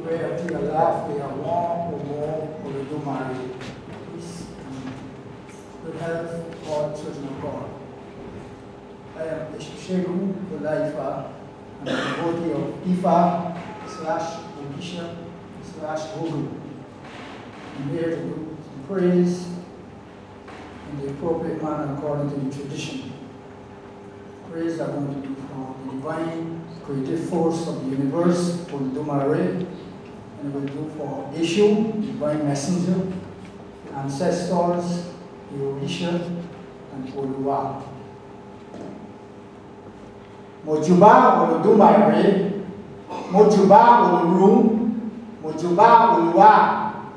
whether we are left, we are one or more, or we do marry. Peace and good health for all children of God. I am Eshusheru Olaifa. I'm a devotee of Ifa/Ogisha/Hogu. I'm here to do some praise in the appropriate manner according to the tradition. Praise are going to be from the divine creative force of the universe, Oludumare, and we'll do for Eshu, divine messenger, ancestors, the Orisha, and Oluwa. Mojuba Oludumare, Mojuba Olurum, Mojuba Oluwa,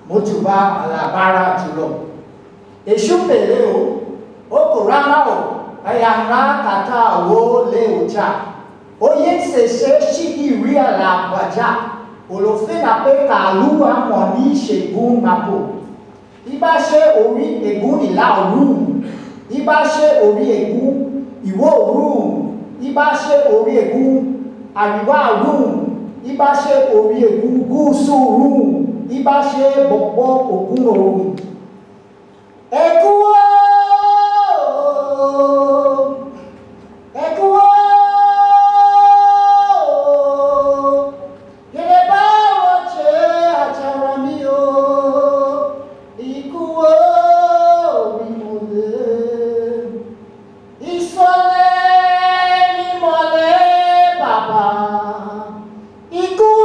Mojuba Alabara Julo. Eshu Peleo, Okorama, Ayanga Kata Wo Leocha, Oyen Sese Shiki Ria La Baja, Olofena Peka Lua Moni Shegun Mapo, Ibashe Ori Egun Ila Room, Ibashe Ori Egun Iwo Room, Ibashe Ori Egun Ariwa Room, Ibashe Ori Egun Gusu Room, Ibashe Bobo Ogun Room. Ekuo, Ekuo, Yereba Wache Acharamio, Ikuo, Imole, Isole, Imole, Baba, Ikuo,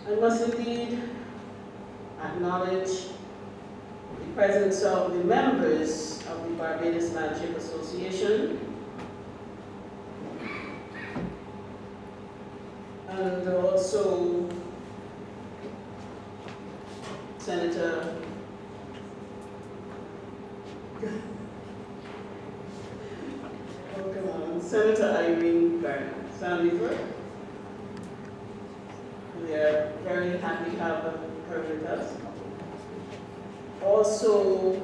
I must indeed acknowledge the presence of the members of the Barbados Landship Association and also Senator Senator Irene Sandiford. We are very happy to have her with us. Also,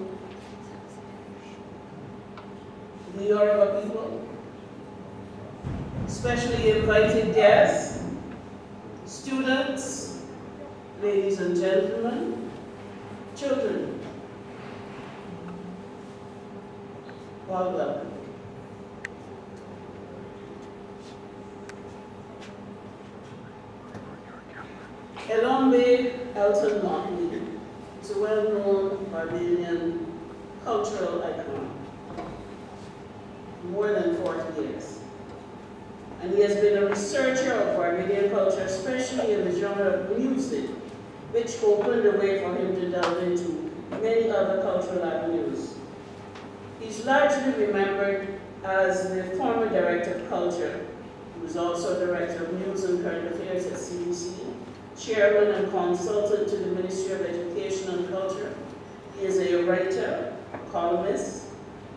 the Yoruba people, especially invited guests, students, ladies and gentlemen, children, all welcome. Elombe Elton Mottley is a well-known Barbadian cultural icon for more than 40 years. And he has been a researcher of Barbadian culture, especially in the genre of music, which opened the way for him to delve into many other cultural avenues. He's largely remembered as the former director of culture. He was also director of news and current affairs at CBC, chairman and consultant to the Ministry of Education and Culture. He is a writer, columnist,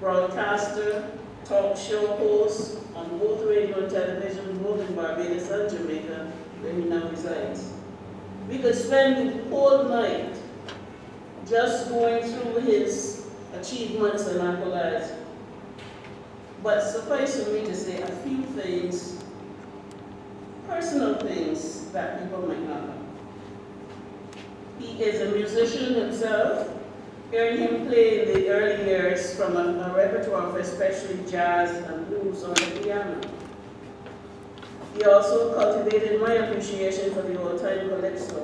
broadcaster, talk show host on both radio and television, both in Barbados and Jamaica, where he now resides. We could spend the whole night just going through his achievements and accolades, but suffice for me to say a few things, personal things that people might not know. He is a musician himself, hearing him play in the early years from a repertoire of especially jazz and blues on the piano. He also cultivated my appreciation for the old-time calypso,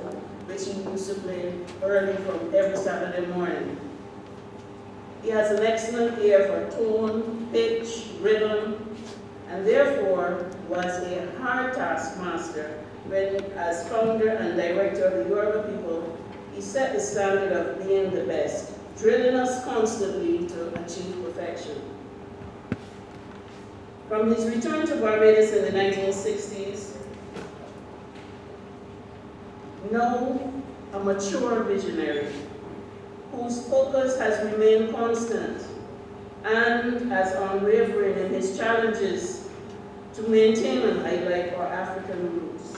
which he used to play early from every Saturday morning. He has an excellent ear for tone, pitch, rhythm, and therefore was a hard taskmaster when, as founder and director of the Yoruba people, he set the standard of being the best, drilling us constantly to achieve perfection. From his return to Barbados in the 1960s, now a mature visionary whose focus has remained constant and as unwavering in his challenges to maintain and highlight our African roots.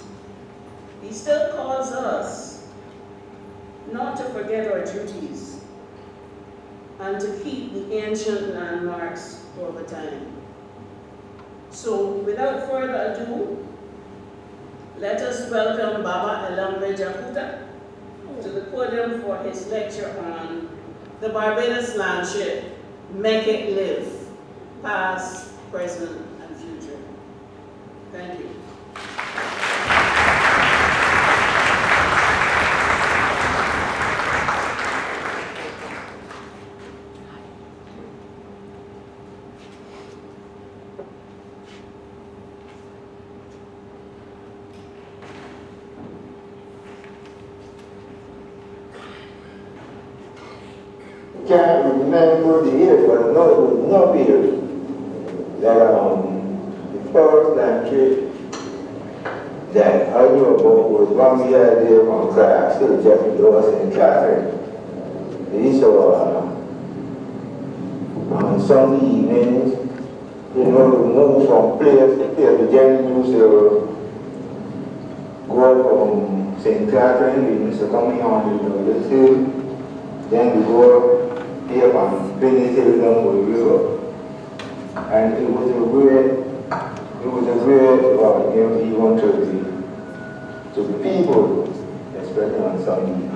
He still calls us not to forget our duties and to keep the ancient landmarks over time. So, without further ado, let us welcome Baba Elombe to the podium for his lecture on the Barbados Landship, Make It Live, Past, Present, and Future. Thank you. Can't remember the year, but I know it was no year that the first landship that I knew about was one we had there on class, still Jeffrey Lewis and Catherine. They used to, on Sunday evenings, you know, move from place to place. The gentlemen used to go from St. Catherine, we used to come in on the hill, then we go here on Venice Elombe River, and it was a great even to the people, especially on Sunday.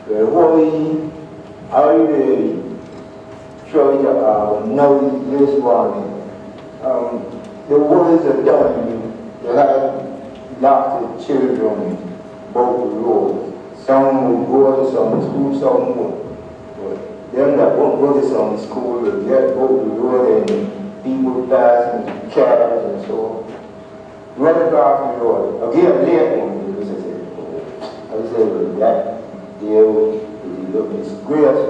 The Holy Holiday Church now this morning, the words are done. You have lots of children both the road. Some will go to some school, some won't. Them that won't go to some school will get over the road and people passing cars and so on. run across the road. Again, late one, because I said, well, that deal with the disgrace.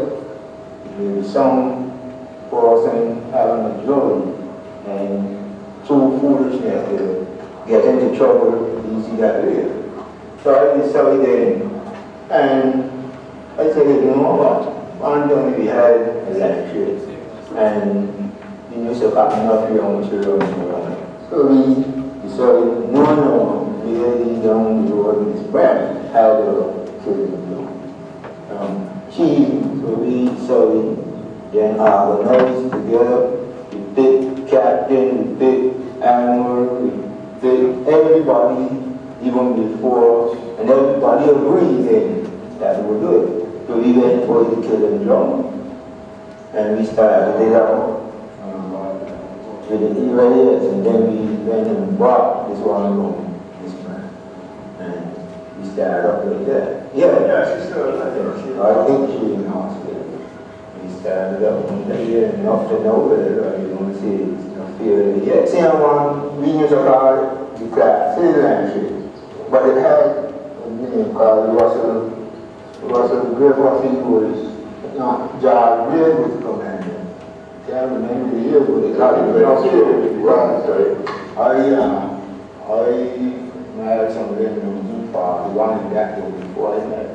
With some person having a jury and through foolishness to get into trouble, you see that later. So I decided then, and I said, you know what, one time we had a lecture, and the news of enough young children. So we decided, no, we really down the road with his friend, how the children do. So we decided, then organize together, we pick captain, we pick animal, we pick everybody, even before, and everybody agreed then that we would do it. So we went for the killing drum, and we started it out with the E-radios, and then we went and brought this one home, this man, and we started up like that. Yeah, she's still alive. I think she's in the hospital. We started up one day and up to nowhere, you want to see it's no fear. Yeah, see how we used to call it the Fergusson-Jacobs, but it had a name called Russell Griffin was not John Reed was the commander. Can't remember the year, but it got it. I married somebody in the far, the one in that year before I met.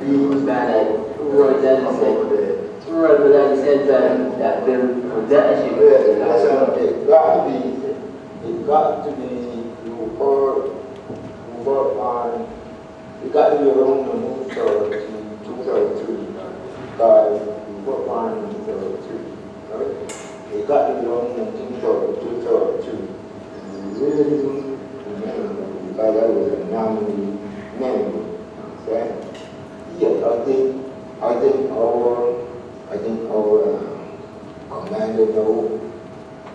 He was bad at Roy Dennis said that the production it got to be you work on it got to be around the move to 2003 because you work on 2003, right? It got to be around the 2002. Really remember because I was a nominee member. Okay? Yes, I think our commander knows.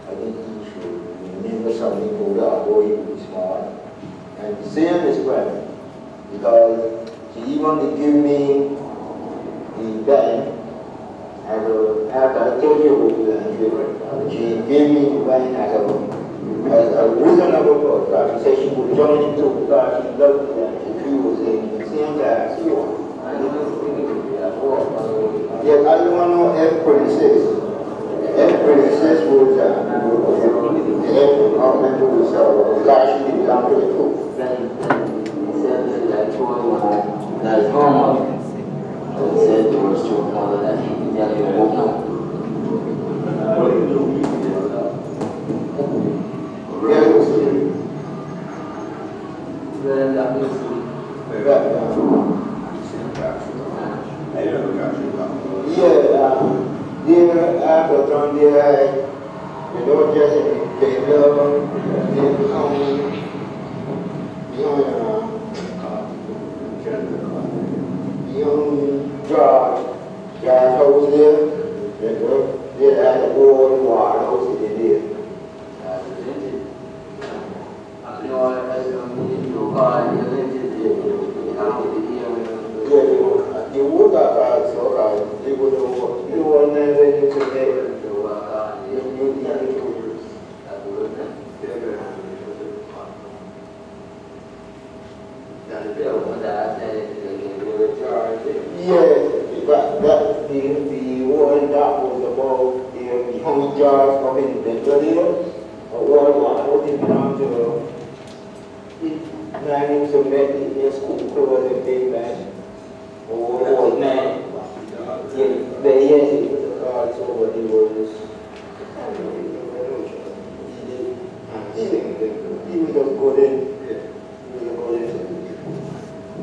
I think he should remember something for that boy he was smart. And the same is right. Because she even give me the band after I told you what we were, she gave me the band as a reasonable because she said she would join it too because she loved it and she was in the same class she was. Yes, I don't know F-26. F-26 was the F-member was last year down to the cook. He said that boy got his homework. So he said to his mother that he can tell you what now. After down there, you know, just they love young George house there, they had a old water house in there. You would have so you would you will never use it there. Yes, but that the one that was above the home jars of in the video, a world war, holding down to managing to make the school clothes and big man. Oh, man. Yeah, but yes, it was a card, so what he was. He was just good in.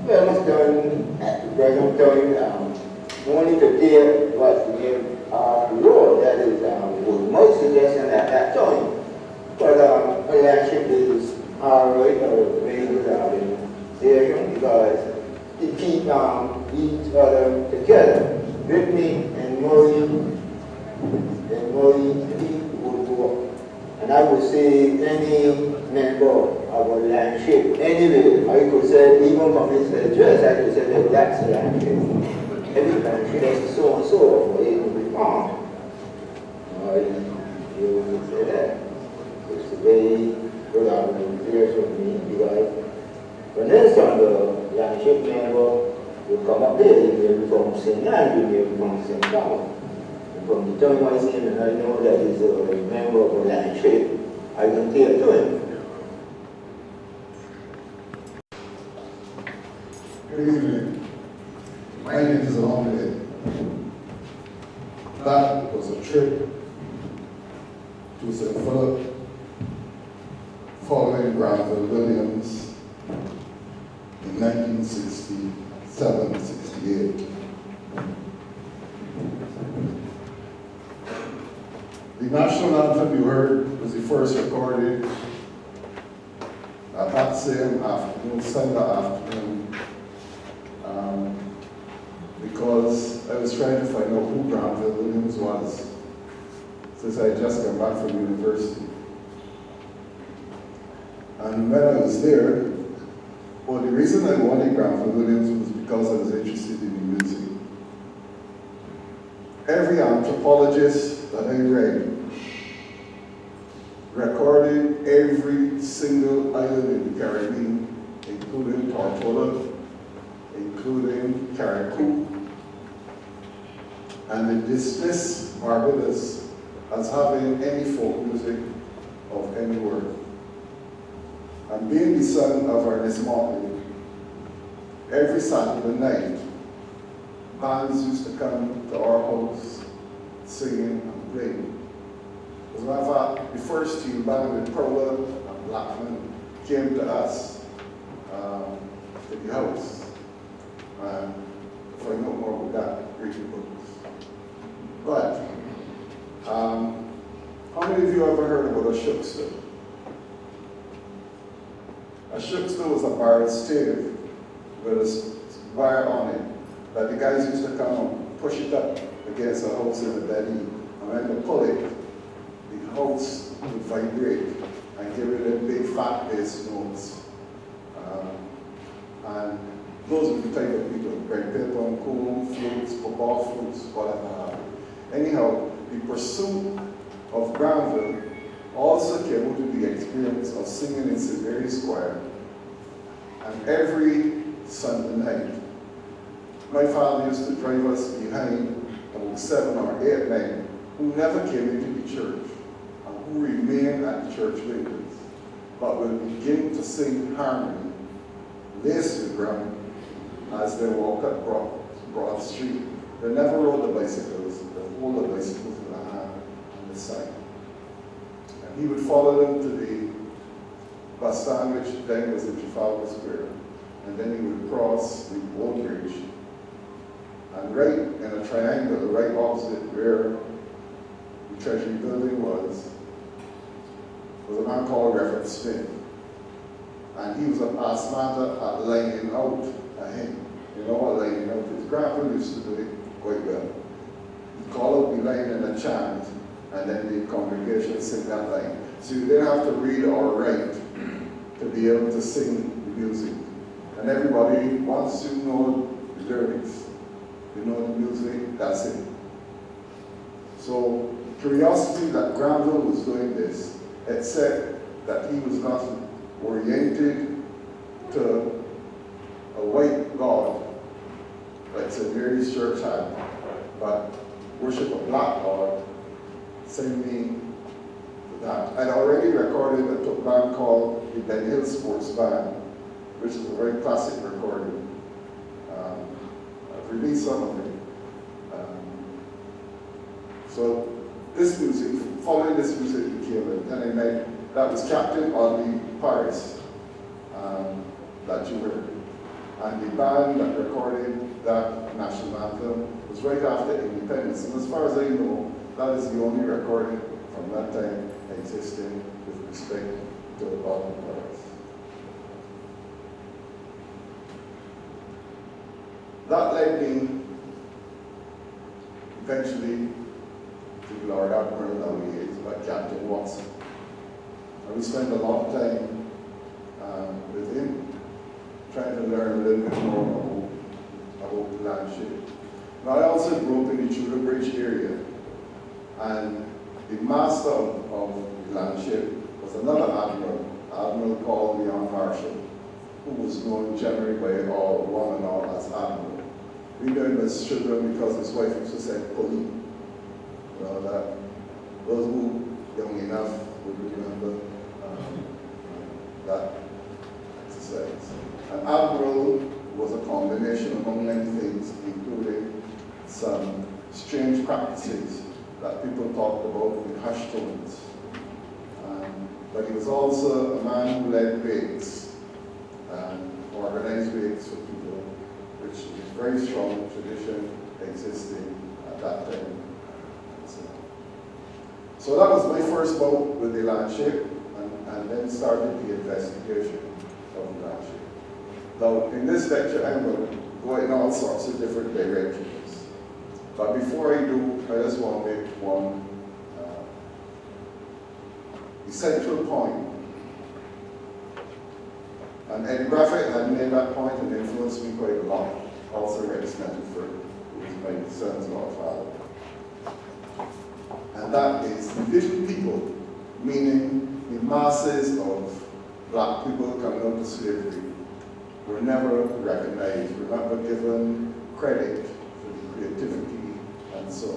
Well, it's done at the present time. Only the day was the name road that is was my suggestion at that time. But a landship is alright or very good in station because it keep each other together. With me and Murray would go. And I would say any member of our landship. Anyway, I could say, even from his address, I could say that that's the landship. Every landship is so and so for it to be found. You would say that. It's a very good argument here for me because for instance, the landship member will come up here, he may be from St. Andrew, he may be from St. Paul. From the time I see him and I know that he's a member of the landship, I can tell to him. Good evening. My name is Elombe. That was a trip to St. Philip following Granville Williams in 1967-68. The national anthem you heard was the first recorded at that same afternoon, Sunday afternoon, because I was trying to find out who Granville Williams was since I had just come back from university. And when I was there, well, the reason I wanted Granville Williams was because I was interested in the music. Every anthropologist that I read recorded every single island in the Caribbean, including Tortola, including Carriacou, and they dismiss Barbados as having any folk music of any worth. And being the son of Ernest Mottley, every Saturday night, bands used to come to our house singing and playing. As a matter of fact, the first team band with Prowler and Blackman came to us to the house. And if I know more about that, read the books. But, how many of you ever heard about a shookster? A shookster was a barrel stave with a wire on it that the guys used to come and push it up against a house in the belly, and when they pull it, the house would vibrate and give it a big fat bass notes. And those were the type of people, Greg Pippon, cool, flutes, football flutes, whatever. Anyhow, the pursuit of Granville also came to the experience of singing in St. Mary's Choir. And every Sunday night, my father used to drive us behind about 7 or 8 men who never came into the church and who remained at the church windows, but will begin to sing harmony, lace the ground, as they walk up Broad Street. They never rode the bicycles, they hold the bicycles in the hand on the side. And he would follow them to the bus stand, which then was in Trafalgar Square, and then he would cross the old bridge. And right in a triangle, right opposite where the Treasury building was a man called Reverend Smith. And he was a past master at lining out a hymn. You know what lining out is? Grandpa used to do it quite well. He'd call out the line in a chant, and then the congregation sing that line. So you didn't have to read or write to be able to sing the music. And everybody, once you know the lyrics, you know the music, that's it. So curiosity that Granville was doing this, except that he was not oriented to a white God, like St. Mary's Church had, but worship a black God, send me to that. I'd already recorded a band called the Ben Hill Sports Band, which is a very classic recording. I've released some of it. So this music, following this music became a night that was captain on the Paris that you heard. And the band that recorded that national anthem was right after independence. And as far as I know, that is the only recording from that time existing with respect to the bottom Paris. That led me eventually to the Lord Admiral, now he is, but Captain Watson. And we spent a long time with him, trying to learn a little bit more about the landship. Now, I also grew up in the Tudor Bridge area, and the master of the landship was another admiral called Leon Marshall, who was known generally by one and all as Admiral. We knew him as children because his wife used to say Polly. You know, that those who young enough would remember that exercise. An admiral was a combination among many things, including some strange practices that people talked about in hushed tones. But he was also a man who led wakes and organized wakes for people, which is a very strong tradition existing at that time. So that was my first bout with the landship, and then started the investigation of the landship. Now, in this lecture, I'm going to go in all sorts of different directions. But before I do, I just want to make one essential point. And Eddie Graffett had made that point and influenced me quite a lot. Also Rex Nettleford, who is my son's godfather. And that is the little people, meaning the masses of black people coming out of slavery, were never recognized, were never given credit for the creativity and so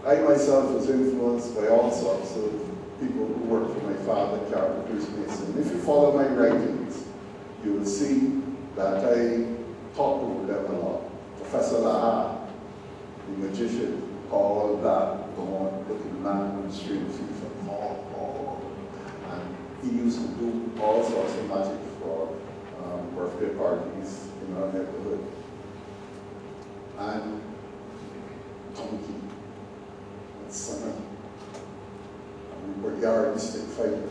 on. I myself was influenced by all sorts of people who worked for my father, carpenters, masons. If you follow my writings, you will see that I talk over them a lot. Professor Laha, the magician, called that gaunt-looking man on the street, and he used to do all sorts of magic for birthday parties in our neighborhood. And Tonky, and Sana, and we were yardstick fighter,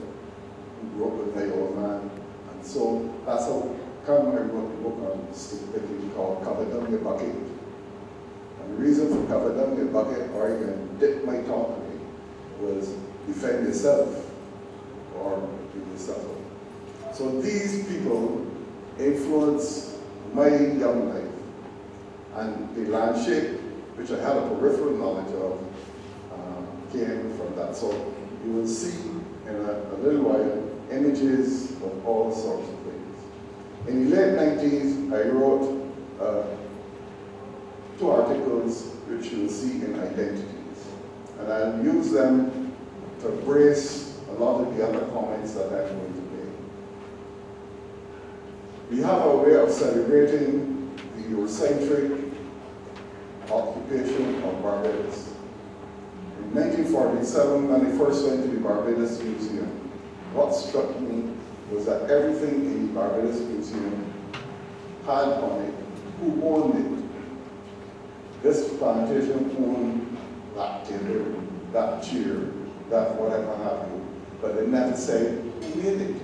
who grew up with my old man. And so that's how come I wrote the book on stick picking called Cover Down Your Bucket. And the reason for Cover Down Your Bucket, or you can dip my tongue in it, was defend yourself or give yourself up. So these people influenced my young life. And the landship, which I had a peripheral knowledge of, came from that. So you will see in a little while images of all sorts of things. In the late 90s, I wrote 2 articles which you will see in Identities. And I'll use them to brace a lot of the other comments that I'm going to make. We have a way of celebrating the Eurocentric occupation of Barbados. In 1947, when I first went to the Barbados Museum, what struck me was that everything in the Barbados Museum had on it who owned it. This plantation owned that timber, that chair, that whatever have you, but they never said who made it.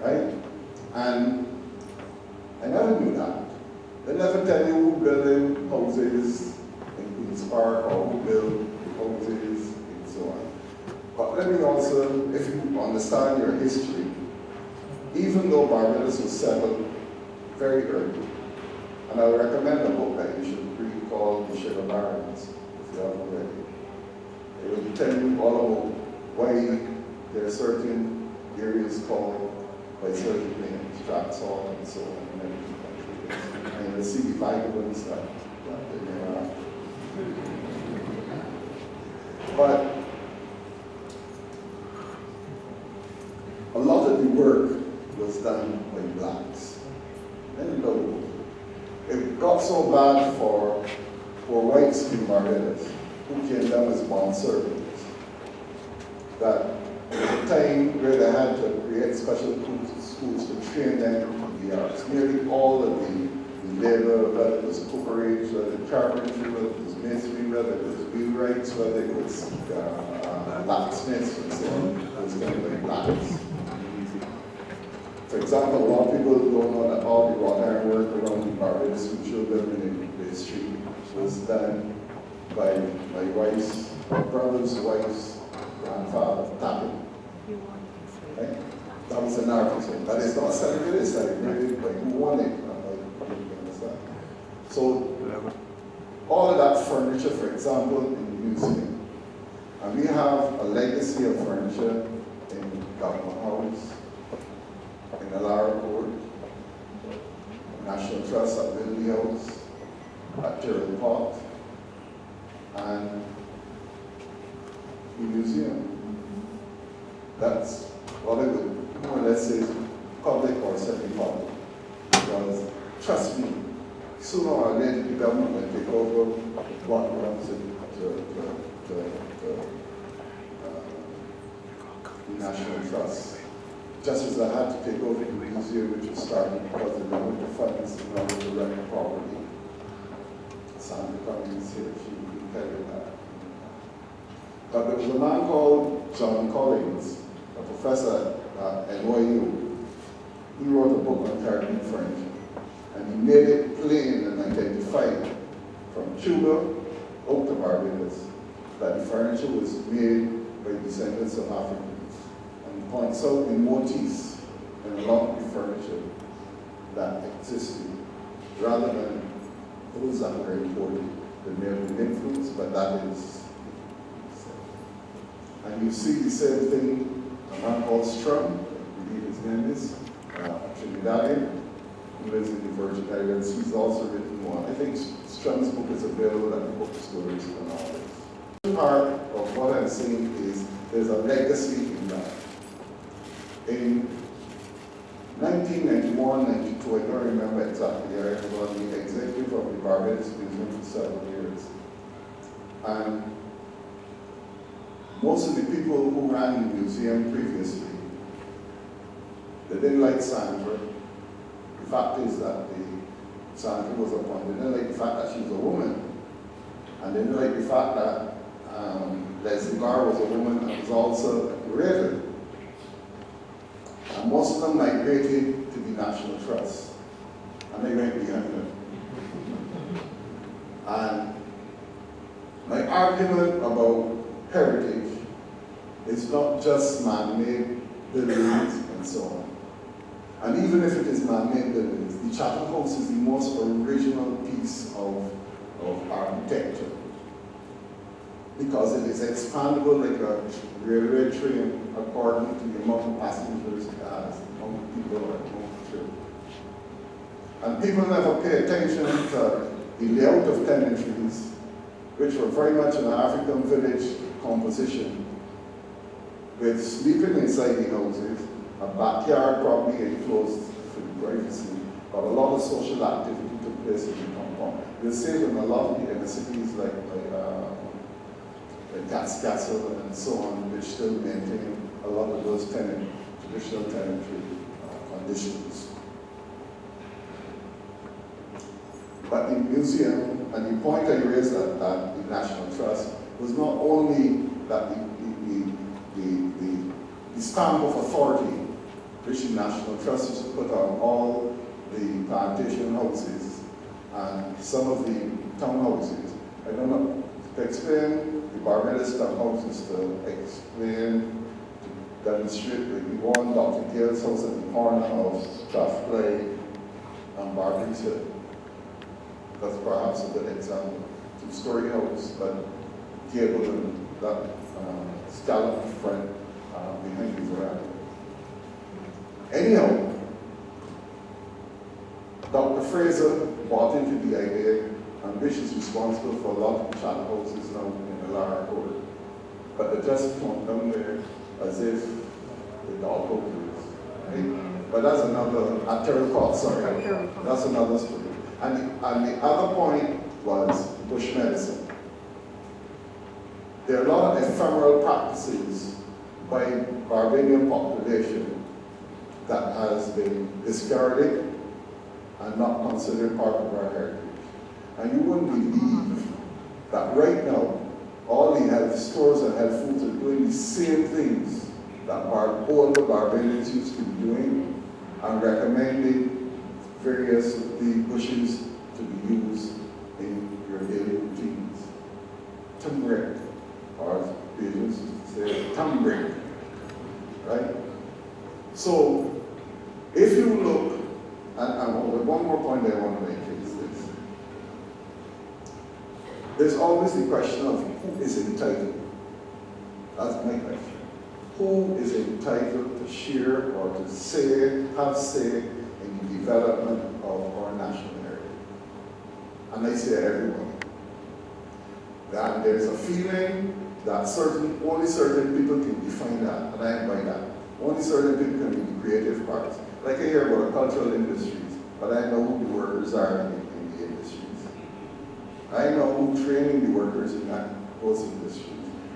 Right? And I never knew that. They never tell you who built houses in Queen's Park or who built houses and so on. But let me also, if you understand your history, even though Barbados was settled very early, and I would recommend a book that you should read called The Sugar Barons, if you haven't read it. It will tell you all about why there are certain areas called by certain names, Stratshall and so on, and everything. And you'll see the vitamins that they are. But a lot of the work was done by blacks. And no, it got so bad for whites in Barbados, who came down as bond servants, that at the time where they had to create special schools to train them in the arts, nearly all of the labor, whether it was cooperage, whether it was carpentry, whether it was masonry, whether it was wheelwrights, whether it was blacksmiths and so on, was done by blacks. For example, a lot of people don't know that all the wrought iron work around the Barbados Mutual Building in the street was done by my wife's, my brother's wife's grandfather, Tapping. Right? That was an artisan. That is not celebrated, it's celebrated by who won it. You understand? So, all of that furniture, for example, in the museum, and we have a legacy of furniture in Government House, in Alara Court, National Trust at Mottley House, at Gerald Park, and the museum. That's what I would more or less say is public or semi-public. Because, trust me, sooner or later the government will take over what belongs to the National Trust. Just as I had to take over the museum, which was started because they wanted the funds in order to run the property. Sandra Cummings here, she will tell you that. But there was a man called John Collins, a professor at NYU. He wrote a book on Caribbean furniture, and he made it plain and identified from Cuba out to Barbados that the furniture was made by descendants of Africans. And he points out the motifs in a lot of the furniture that existed, rather than those that were imported. There may have been influence, but that is. And you see the same thing, a man called Strum, I believe his name is, Trinidadian, who lives in the Virgin Islands. He's also written one. I think Strum's book is available at the bookstores and all this. Part of what I'm saying is there's a legacy in that. In 1991, 92, I don't remember exactly, I was the executive of the Barbados Museum for several years. And most of the people who ran the museum previously, they didn't like Sandra. The fact is that Sandra was appointed. They didn't like the fact that she was a woman. And they didn't like the fact that Leslie Barr was a woman and was also a curator. And most of them migrated to the National Trust. And they went behind them. And my argument about heritage is not just man-made buildings and so on. And even if it is man-made buildings, the Chatham House is the most original piece of architecture, because it is expandable like a railway train according to the amount of passengers it has, the amount of people or the amount of trip. And people never pay attention to the layout of tenantries, which were very much an African village composition, with sleeping inside the houses, a backyard probably enclosed for the privacy, but a lot of social activity took place in the compound. You'll see it in a lot of the inner cities like Gas Castle and so on, which still maintain a lot of those traditional tenantry conditions. But the museum, and the point I raised at the National Trust, was not only that the stamp of authority which the National Trust used to put on all the plantation houses and some of the town houses. I don't know, to explain the Barbados town houses, to explain, to demonstrate the one Dr. Gale's house at the corner of Strathclyde and Barbados Hill. That's perhaps a good example. Two-story house, but gable and that scallop front behind the veranda. Anyhow, Dr. Fraser bought into the idea, and which is responsible for a lot of the Chatham houses now in the Lara Court. But they just come down there as if the dog houses, right? But that's another, at Terrell Court, sorry, that's another story. And the other point was bush medicine. There are a lot of ephemeral practices by Barbadian population that has been discarded and not considered part of our heritage. And you wouldn't believe that right now, all the health stores and health foods are doing the same things that all the Barbadians used to be doing, and recommending various of the bushes to be used in your daily routines. Turmeric, or Bajans say turmeric, right? So one more point I want to make is this. There's always the question of who is entitled. That's my question. Who is entitled to share or to say, have say in the development of our national area? And I say everyone. That there's a feeling that only certain people can define that, and I am by that. Only certain people can be the creative parts. Like I hear about the cultural industries, but I know who the workers are in the industries. I know who training the workers in those industries.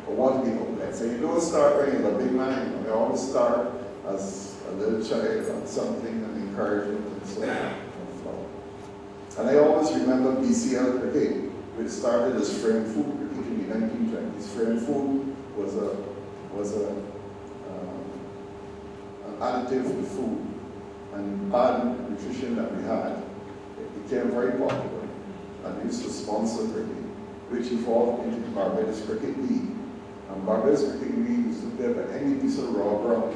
Or what we know. Let's say you don't start right in a big man. You always start as a little child on something and encouragement and so on. And I always remember BCL cricket, which started as frame food cricket in the 1920s. Frame food was an additive to food, and bad nutrition that we had, it became very popular, and we used to sponsor cricket, which evolved into the Barbados Cricket League. And Barbados Cricket League used to play by any piece of raw ground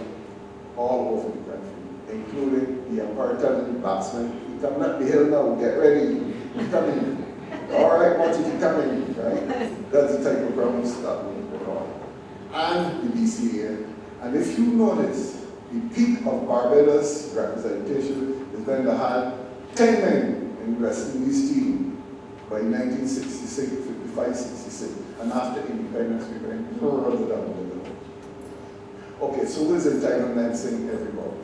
all over the country, including the apartheid batsman. He coming up the hill now, get ready, he's coming. All right, watch it, he's coming, right? That's the type of grounds that we put on. And the BCA. And if you notice, the peak of Barbados representation is when they had 10 men in the West Indies team by 1966, 55, 66. And after independence, we went further down the middle. Okay, so who is entitled? I'm saying everybody.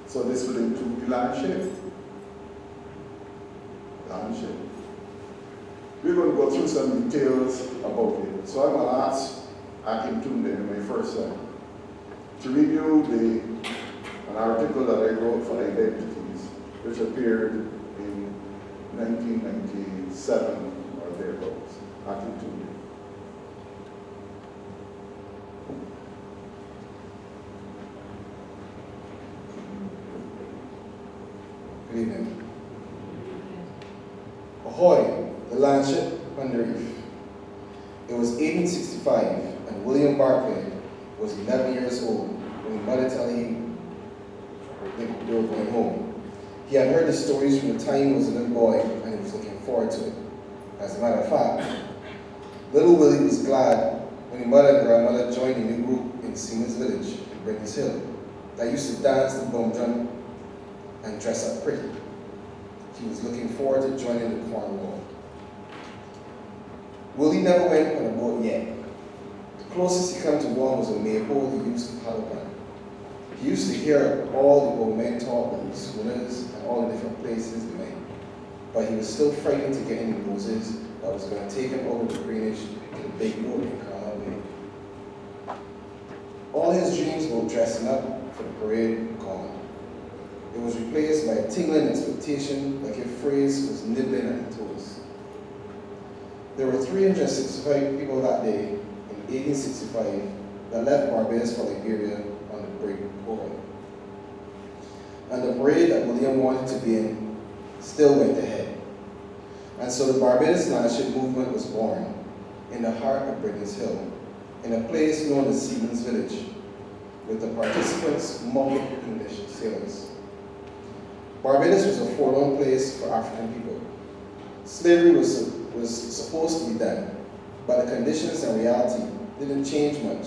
So this would include the landship. Landship. We're going to go through some details about it. So I'm going to ask Akim Tunde in my first one to review an article that I wrote for Identities, which appeared in 1997 or thereabouts. Akim Tunde. Good evening. Ahoy, the Landship on the reef. It was 1865, and William Barclay was 11 years old when his mother told him they were going home. He had heard the stories from the time he was a little boy, and he was looking forward to it. As a matter of fact, little Willie was glad when his mother and grandmother joined a new group in Seaman's Village in Brennan's Hill that used to dance the bum drum and dress up pretty. He was looking forward to joining the Cornwall. Willie never went on a boat yet. The closest he came to one was a maypole he used to paddle on. He used to hear all the old men talk about the schooners and all the different places they went, but he was still frightened to get in the Moses that was going to take him over the Greenwich to the big boat in Carmel Bay. All his dreams about dressing up for the parade were gone. It was replaced by a tingling expectation like if phrase was nibbling at the toes. There were 365 people that day in 1865 that left Barbados for Liberia on the Great Parade. And the parade that William wanted to be in still went ahead. And so the Barbados Landship movement was born in the heart of Britain's Hill, in a place known as Seaman's Village, with the participants mostly English sailors. Barbados was a forlorn place for African people. Slavery was supposed to be done, but the conditions and reality didn't change much,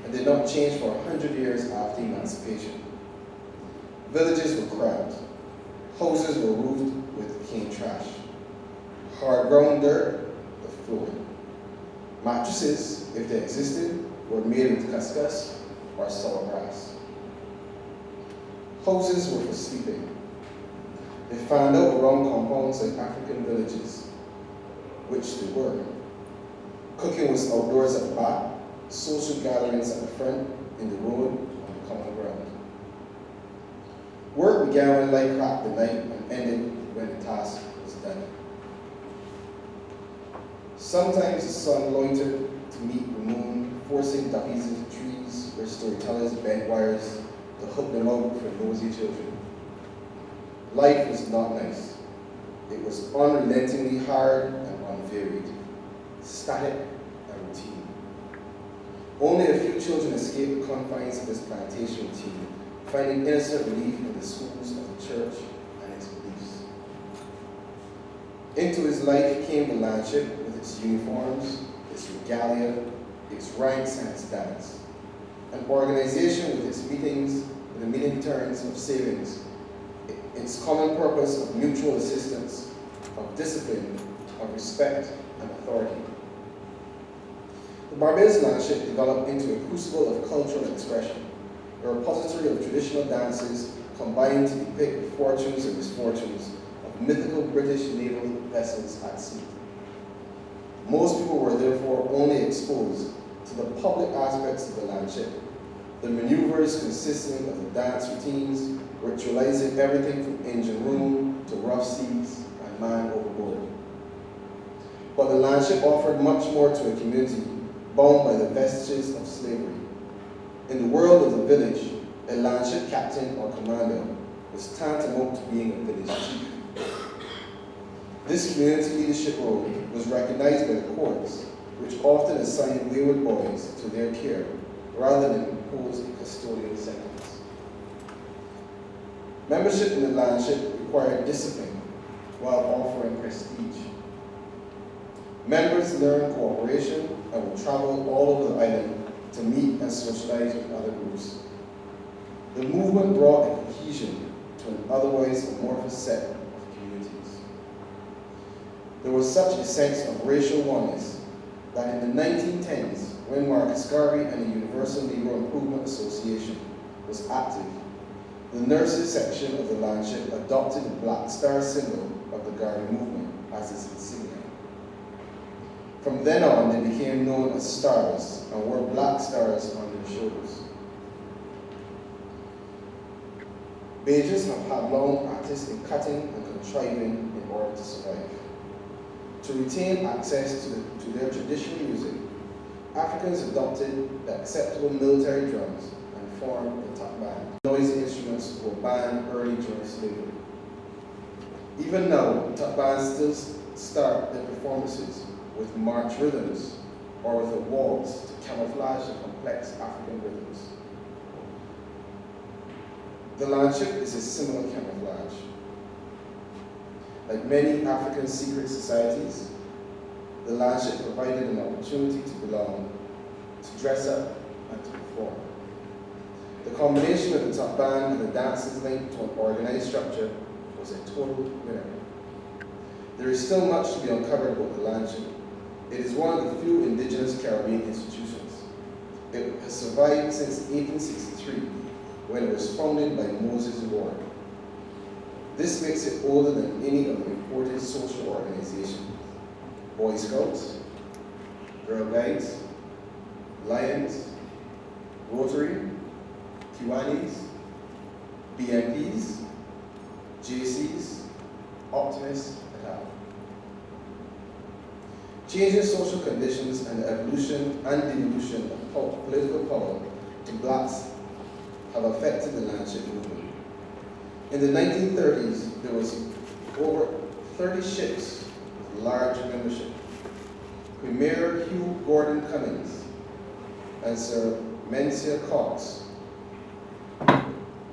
and did not change for 100 years after emancipation. Villages were cramped. Houses were roofed with cane trash. Hard ground dirt was flooring. Mattresses, if they existed, were made with cuscus or sour grass. Houses were for sleeping. They found out around compounds like African villages, which they were. Cooking was outdoors at the back, social gatherings at the front, in the road, on the common ground. Work began when light cracked the night and ended when the task was done. Sometimes the sun loitered to meet the moon, forcing duckies into trees where storytellers bent wires to hook them out for nosy children. Life was not nice. It was unrelentingly hard and unvaried, static and routine. Only a few children escaped the confines of this plantation routine, finding innocent relief in the schools of the church and its beliefs. Into his life came the landship with its uniforms, its regalia, its ranks and its dance. An organization with its meetings, with the meeting turns of savings, its common purpose of mutual assistance, of discipline, of respect and authority. The Barbados Landship developed into a crucible of cultural expression, a repository of traditional dances combined to depict the fortunes and misfortunes of mythical British naval vessels at sea. Most people were therefore only exposed to the public aspects of the landship, the maneuvers consisting of the dance routines, ritualizing everything from engine room to rough seas and man overboard. But the landship offered much more to a community bound by the vestiges of slavery. In the world of the village, a landship captain or commander was tantamount to being a village chief. This community leadership role was recognized by the courts, which often assigned wayward boys to their care rather than impose a custodial sentence. Membership in the landship required discipline while offering prestige. Members learned cooperation and would travel all over the island to meet and socialize with other groups. The movement brought a cohesion to an otherwise amorphous set of communities. There was such a sense of racial oneness that in the 1910s, when Marcus Garvey and the Universal Negro Improvement Association was active, the nurses section of the landship adopted the black star symbol of the Garvey movement as its insignia. From then on, they became known as stars and wore black stars on their shoulders. Bajans have had long practice in cutting and contriving in order to survive. To retain access to their traditional music, Africans adopted the acceptable military drums and formed the top band. Noisy instruments were banned early during slavery. Even now, top bands still start their performances with march rhythms or with a waltz to camouflage the complex African rhythms. The landship is a similar camouflage. Like many African secret societies, the landship provided an opportunity to belong, to dress up, and to perform. The combination of the top band and the dances linked to an organized structure was a total winner. There is still much to be uncovered about the landship. It is one of the few indigenous Caribbean institutions. It has survived since 1863, when it was founded by Moses Ward. This makes it older than any of the important social organizations: Boy Scouts, Girl Guides, Lions, Rotary, Kiwanis, BMPs, JCs, Optimists, et al. Changing social conditions and the evolution and devolution of political power to blacks have affected the landship movement. In the 1930s, there was over 30 ships with large membership. Premier Hugh Gordon Cummings and Sir Menzies Cox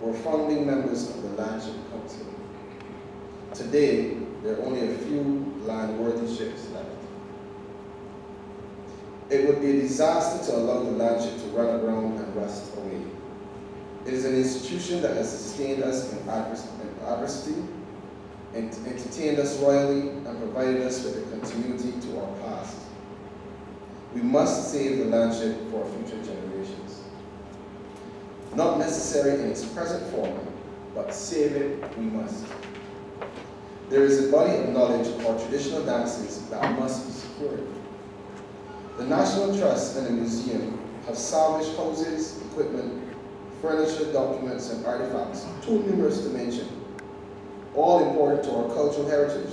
were founding members of the Landship Council. Today, there are only a few land-worthy ships left. It would be a disaster to allow the landship to run aground and rust away. It is an institution that has sustained us in adversity, and entertained us royally, and provided us with a continuity to our past. We must save the landship for future generations. Not necessary in its present form, but save it we must. There is a body of knowledge of our traditional dances that must be secured. The National Trust and the Museum have salvaged houses, equipment, furniture, documents, and artifacts too numerous to mention, all important to our cultural heritage,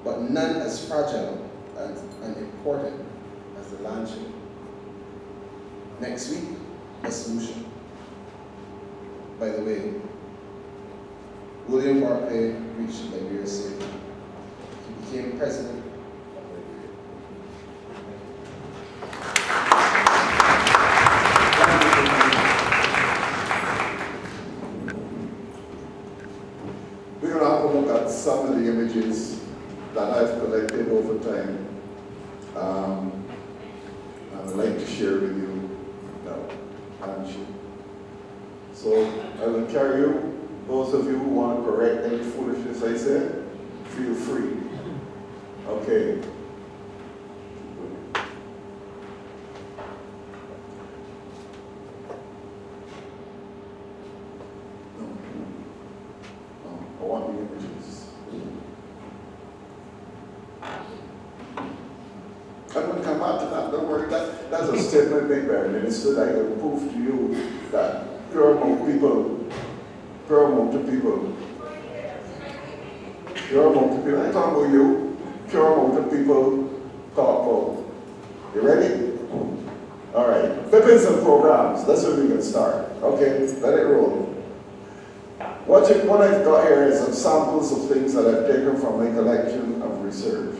but none as fragile and important as the landship. Next week, a solution. By the way, William Barclay reached Liberia safely. He became president of Liberia. We're going to have a look at some of the images that I've collected over time. I would like to share with you now. Landship. So I will carry you. Those of you who want to correct any foolishness I said, feel free. Okay. I want the images. I'm going to come out to that, don't worry. That's a statement made by a minister that I will prove to you that pure amount of people, I'm talking about you, pure amount of people talk about. You ready? All right, flippings and programs, that's where we can start. Okay, let it roll. What I've got here is some samples of things that I've taken from my collection of research.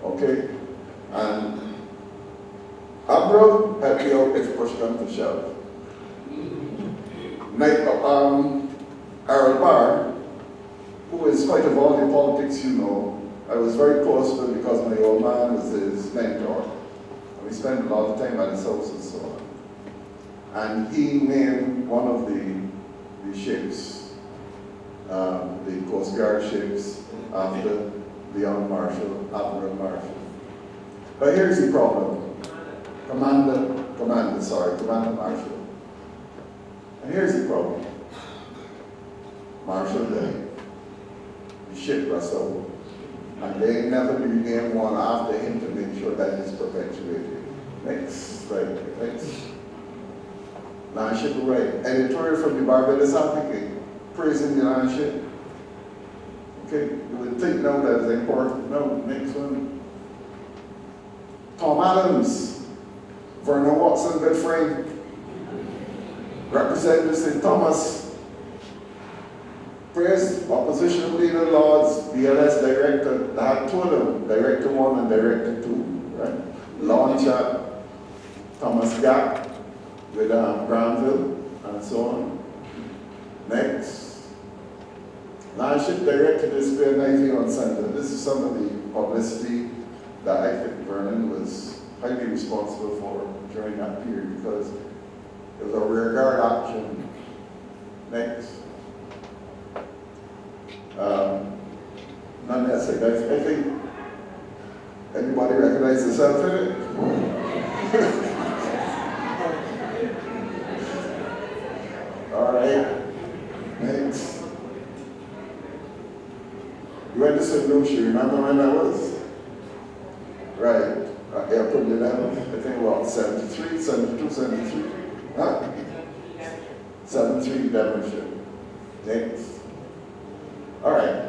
Okay? And Abra helped me out if push come to shove. Harold Barr, who in spite of all the politics you know, I was very close to him because my old man was his mentor. And we spent a lot of time at his house and so on. And he named one of the ships, the Coast Guard ships, after Leon Marshall, Admiral Marshall. But here's the problem. Commander Marshall. And here's the problem. Marshall died. The ship was out. And they never renamed one after him to make sure that it's perpetuated. Next slide, next. Landship, right. Editorial from the Barbados Landship, praising the Landship. Okay, you would think now that is important. No, next one. Tom Adams, Vernon Watson, good friend. Representative St. Thomas. Praise Opposition Leader Lords, BLS Director, they had two of them, Director 1 and Director 2, right? Launch at Thomas Gap with Granville and so on. Next. Landship Director display Navy on Center. This is some of the publicity that I think Vernon was highly responsible for during that period because it was a rearguard action. Next. None less, I think anybody recognize yourself in it? All right, next. You went to St. Lucia, remember when that was? Right, April 11th, I think about 73, 72, 73. Huh? 73, Devonshire. Next. All right.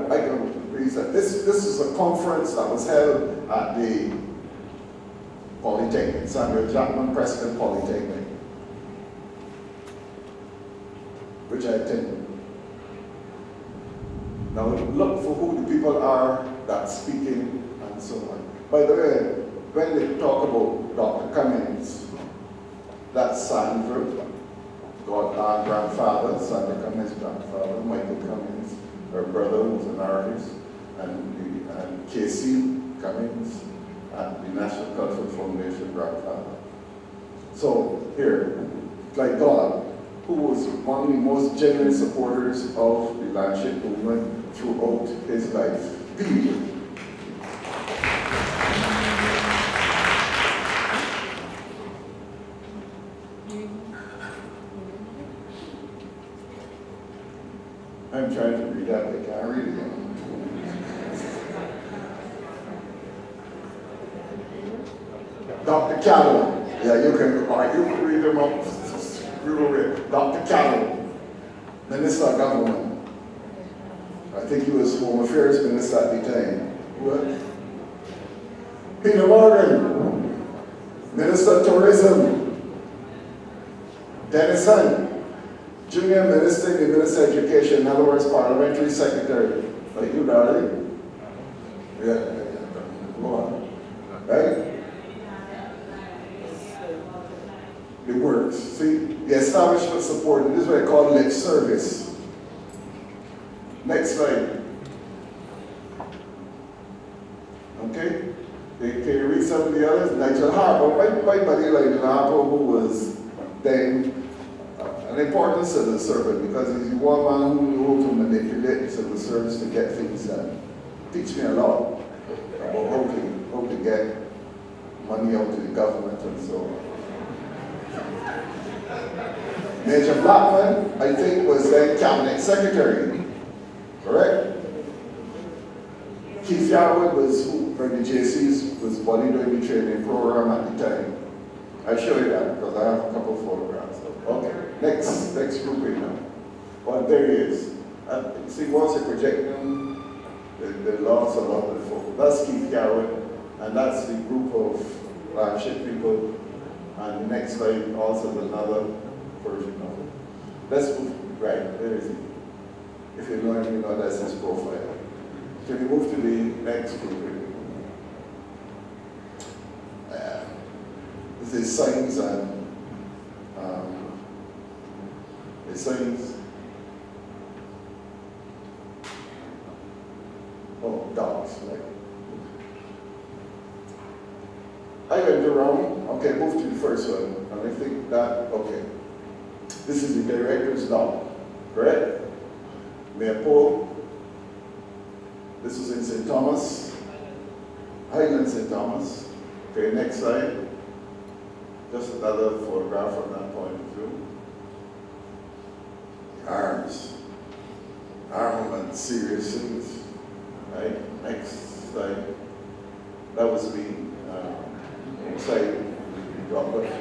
I can read that. This is a conference that was held at the Polytechnic, Samuel Jackman Prescott Polytechnic, which I attended. Now look for who the people are that's speaking and so on. By the way, when they talk about Dr. Cummings, that's Sandra, our grandfather, Sandra Cummings' grandfather, Michael Cummings, her brother who was an artist, and Casey Cummings, and the National Cultural Foundation grandfather. So here, like God, who was one of the most genuine supporters of the Landship movement throughout his life. Period. I'm trying to read that, but I can't read it. Dr. Callow. Yeah, you can read them up. Dr. Callow, Minister of Government. I think he was Home Affairs Minister at the time. What? Peter Morgan, Minister of Tourism. Dennis Hunt, Junior Minister in the Minister of Education, in other words, Parliamentary Secretary. Like you, darling? Yeah. Go on. Right? It works. See, the establishment support, this is what I call lip service. Next slide. Okay? Can you read some of the others? Nigel Harper, my buddy Nigel Harper, who was then an important civil servant because he's one man who knew to manipulate the civil service to get things done. Teach me a lot about how to get money out to the government and so on. Major Blackman, I think, was then cabinet secretary, correct? Keith Yarwood was who, for the JCs, was body doing the training program at the time. I'll show you that because I have a couple of photographs. Okay, next group right now. Well, there he is. See, once you project him, the lots of other folk. That's Keith Yarwood, and that's the group of Landship people. And the next slide also is another version of it. Let's move, right, there is it. If you know him, you know that's his profile. Can we move to the next group? This is signs and the signs. Oh, dogs, right? I went around, okay, move to the first one, and I think that, okay. This is the director's dog, correct? Mayor Paul. This was in St. Thomas, Highland St. Thomas. Okay, next slide. Just another photograph from that point of view. Arms. Armament, serious things. Right, next slide. That was me. Excited.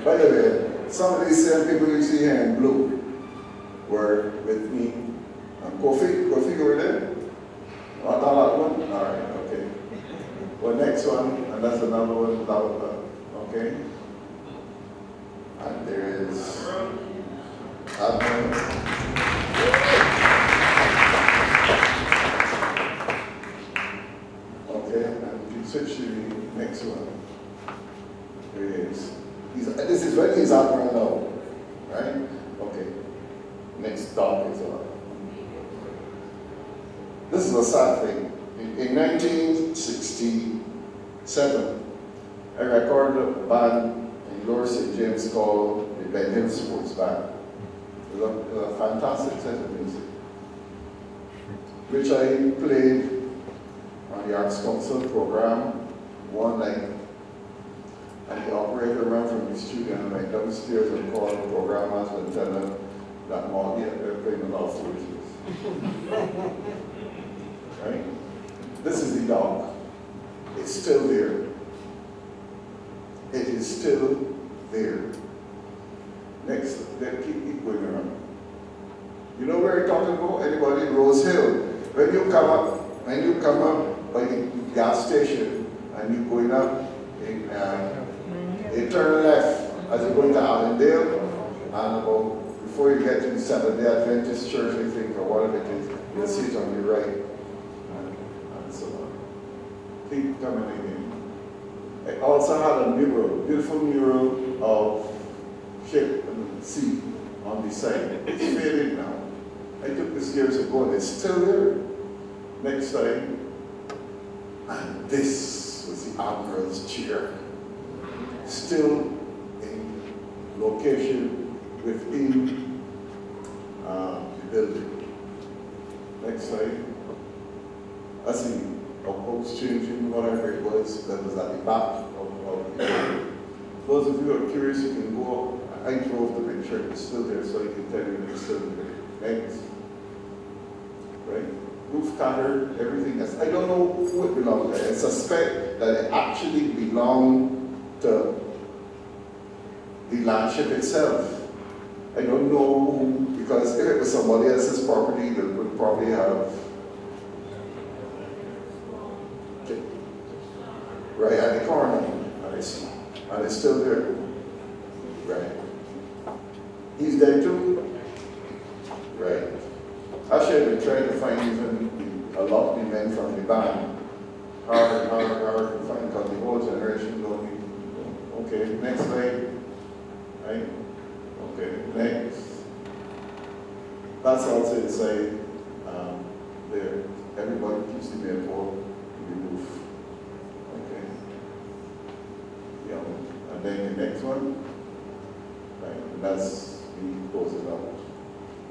By the way, some of these same people you see here in blue were with me. Kofi, you were there? Not that one? All right, okay. Well, next one, and that's another one without that, okay? And there is Admiral. Okay, and if you switch to the next one, there he is. This is when he's Admiral now, right? Okay. Next dog is on. This is a sad thing. In 1967, I recorded a band in Lower St. James called the Ben Hill Sports Band. It was a fantastic set of music, which I played on the Arts Council program one night. And the operator ran from the studio and went downstairs and called the programmers and tell them that Mottley had been playing a lot of foolishness. Right? This is the dog. It's still there. It is still there. Next, then keep going around. You know where you're talking about? Anybody? Rose Hill. When you come up by the gas station and you're going up, you turn left as you're going to Allendale, and about before you get to the Seventh-day Adventist Church, I think, or whatever it is, you'll see it on your right. And so on. Keep coming in. I also had a mural, beautiful mural of ship and sea on the side. It's faded now. I took this years ago and it's still there. Next time. And this was the Admiral's chair. Still in location within the building. Next slide. That's the house changing, whatever it was that was at the back of the building. Those of you who are curious, you can go. I drove the picture, it's still there, so I can tell you it's still there. Next. Right? Roof cutter, everything else. I don't know who it belonged to. I suspect that it actually belonged to the landship itself. I don't know who, because if it was somebody else's property, they would probably have. Okay. Right at the corner, and it's still there. Right. He's dead too? Right. Actually, I've been trying to find even a lot of the men from the band. Hard to find, because the whole generation don't need. Okay, next slide. Right? Okay, next. That's also inside there. Everybody keeps the maypole in the roof. Okay. Yeah. And then the next one, right, and that's me closing out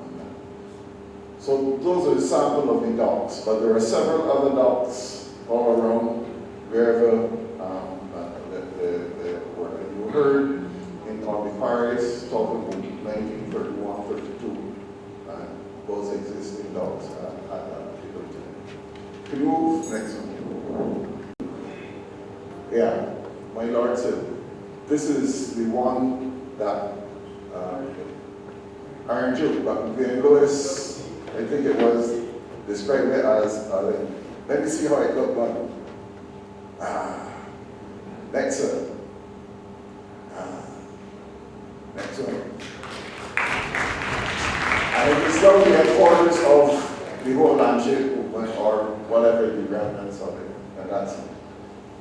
on that. So those are the sample of the docks, but there are several other docks all around wherever you heard on the Paris talking about 1931, 32, those existing docks at Can you move? Next one. Yeah, my Lord said, this is the one that Iron Joke, but Glenn Lewis, I think it was, described it as, let me see how it looked like. Next one. Next one. And it is now the headquarters of the whole landship movement, or whatever the remnants of it. And that's it.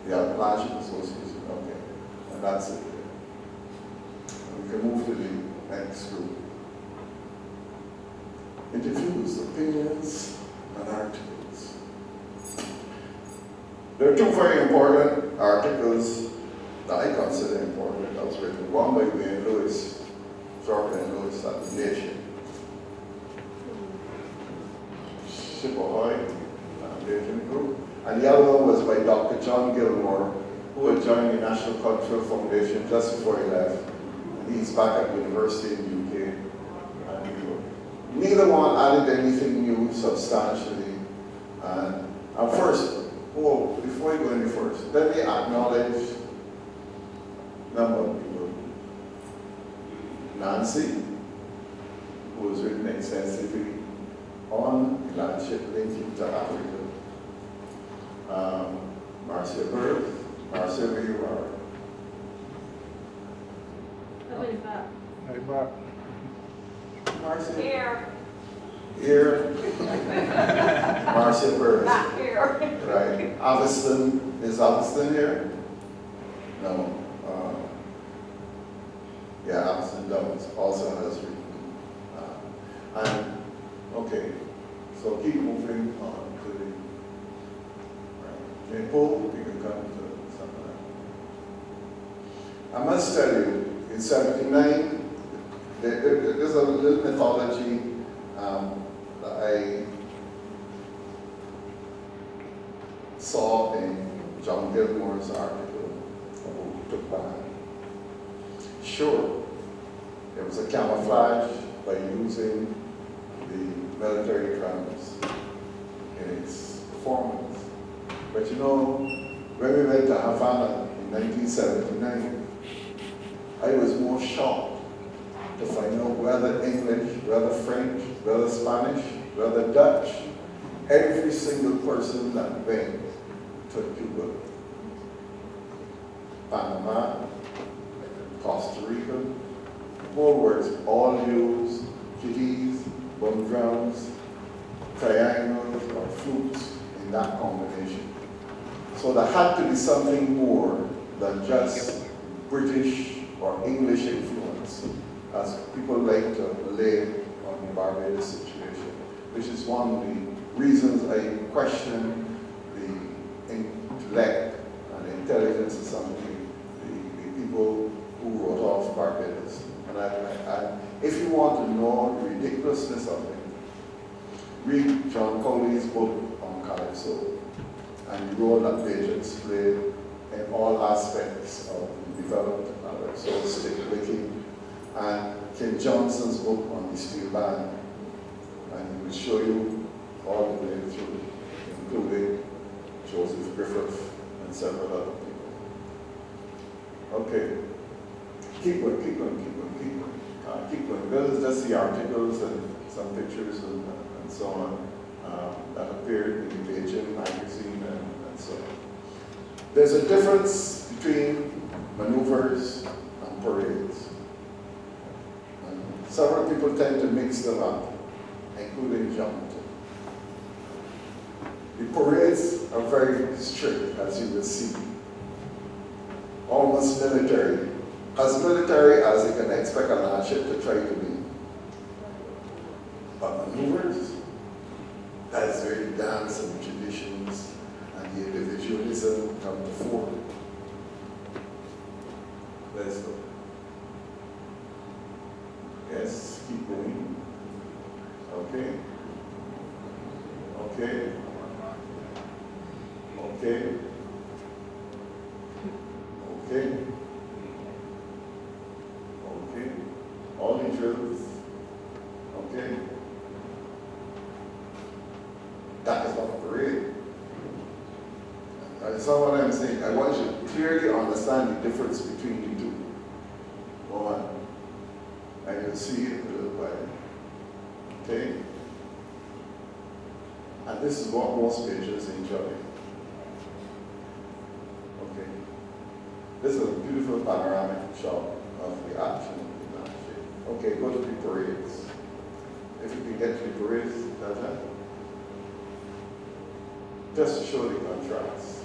The Landship Association, okay. And that's it. We can move to the next group. Interviews, opinions, and articles. There are two very important articles that I consider important that was written. One by Wayne Lewis, Thorpe and Lewis at the Nation. Ship Ahoy, Nation Group. And the other one was by Dr. John Gilmore, who had joined the National Cultural Foundation just before he left. And he's back at the university in the UK. And neither one added anything new substantially. And first, before I go any first, let me acknowledge a number of people. Nancy, who has written extensively on the landship linking to Africa. Marcia Bird, Marcia, where you are. Who is that? Hey, Mark. Marcia. Here. Here. Marcia Bird. Not here. Right. Aviston, is Aviston here? No. Yeah, Aviston Downs also has written. Okay, so keep moving on to the right. Paul, you can come to something like that. I must tell you, in 79, there's a little mythology that I saw in John Gilmore's article about Tukban. Sure, it was a camouflage by using the military drums in its performance. But you know, when we went to Havana in 1979, I was more shocked to find out whether English, whether French, whether Spanish, whether Dutch, every single person that went to Cuba, Panama, Costa Rica, whole words, all use kitties, bone drums, triangles, or flutes in that combination. So there had to be something more than just British or English influence, as people like to lay on the Barbados situation, which is one of the reasons I question the intellect and intelligence of some of the people who wrote off Barbados. And if you want to know the ridiculousness of it, read John Cowley's book on Calypso and the role that Bajans played in all aspects of the development of Calypso, stick licking, and Ken Johnson's book on the steel band. And he will show you all the way through, including Joseph Griffith and several other people. Okay, keep going. Keep going. Those are just the articles and some pictures and so on that appeared in the Beijing magazine and so on. There's a difference between maneuvers and parades. Several people tend to mix them up, including John. The parades are very strict, as you will see. Almost military. As military as you can expect a landship to try to be. But maneuvers, That's where the dance and the traditions and the individualism come to fore. Let's go. Yes, keep going. Okay. Okay. Okay. Okay. Okay. All the drills. Okay. That is not a parade. That's not what I'm saying. I want you to clearly understand the difference between the two. Go on. And you'll see it a little while. Okay? And this is what most patrons enjoy. Okay. This is a beautiful panoramic shot of the action of the landship. Okay, go to the parades. If you can get to the parades, that's it. Just to show the contrast.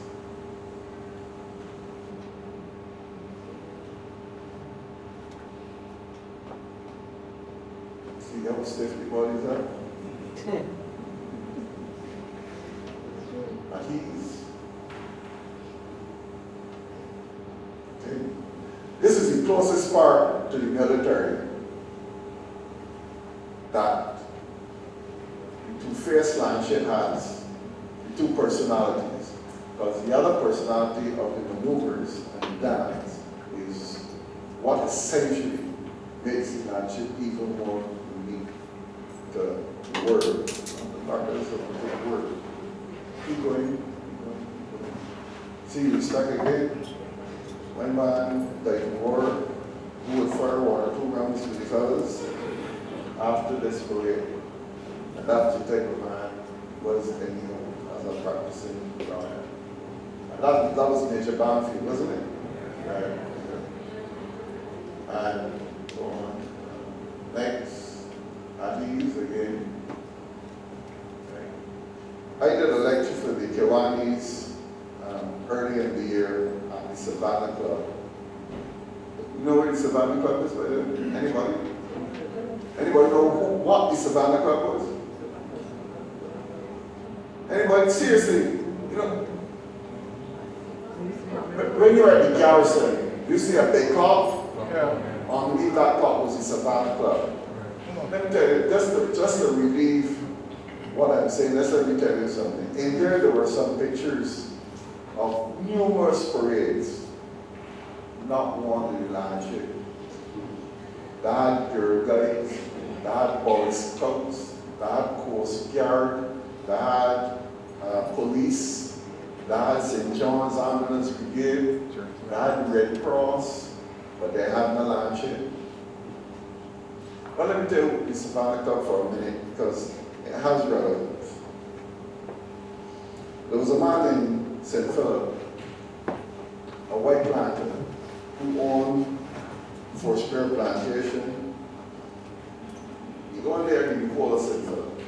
See how stiff the bodies are? At ease. Okay. This is the closest part to the military that the two-faced landship has, the two personalities. Because the other personality of the maneuvers and the dance is what essentially makes the landship even more unique to the word. The Barbados is a big word. Keep going. Keep going. See, you stuck again. One man died in war, who would fire 1 or 2 rounds to the fellas after this parade. And that's the type of man was anyhow as a practicing lawyer. And that was Major Banfield, wasn't it? Right. And so on. Next, at ease again. I did a lecture for the Kiwanis early in the year at the Savannah Club. You know where the Savannah Club is? Anybody? Anybody know what the Savannah Club was? Anybody? Seriously, you know, when you're at the Garrison, you see a big clock? Yeah. Underneath that clock was the Savannah Club. Let me tell you, just to relieve what I'm saying, let me tell you something. In there were some pictures of numerous parades, not one in the landship. They had Girl Guides, they had Boy Scouts, they had Coast Guard, they had police, they had St. John's Ambulance Brigade, they had Red Cross, but they had no landship. But let me tell you the Savannah Club for a minute, because it has relevance. There was a man in St. Philip, a white planter, who owned Fort Spear Plantation. You go in there and you call it St. Philip.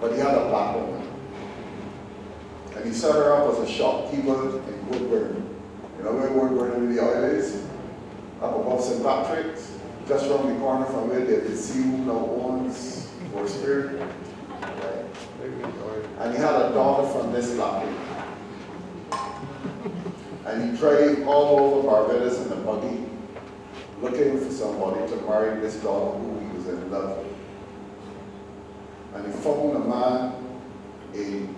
But he had a black woman. And he set her up as a shopkeeper in Woodburn. You know where Woodburn in the oil is? Up above St. Patrick's, just around the corner from where they see who now owns Fort Spear. Right. And he had a daughter from this black lady. And he drove all over Barbados in a buggy, looking for somebody to marry this daughter who he was in love with. And he found a man in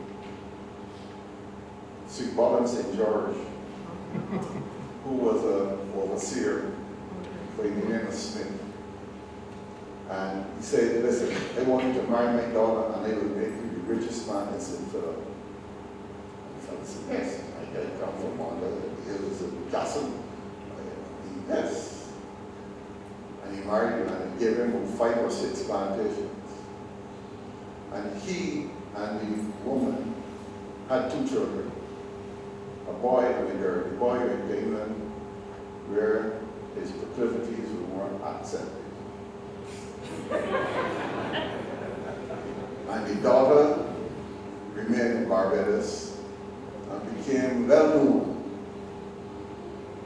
Sweet Bottom, St. George, who was an overseer by the name of Smith. And he said, listen, I want you to marry my daughter and I will make you the richest man in St. Philip. And the fellow said, yes, I come from under the hills of Castle. Yes. And he married him and he gave him 5 or 6 plantations. And he and the woman had 2 children, a boy and a girl. The boy went to England where his proclivities were more accepted. And the daughter remained in Barbados and became well known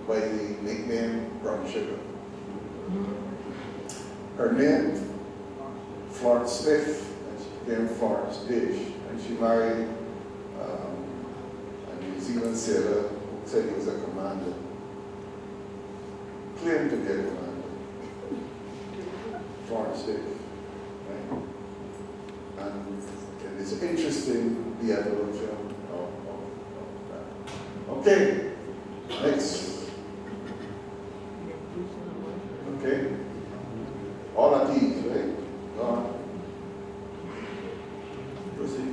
by the nickname Brown Sugar. Her name, Florence Smith, became Florence Dish, and she married a New Zealand sailor who said he was a commander, claimed to be a commander, Florence Dish, right? And it is interesting, the evolution of that. Okay, next. Okay, all of these, right? Go on. Proceed.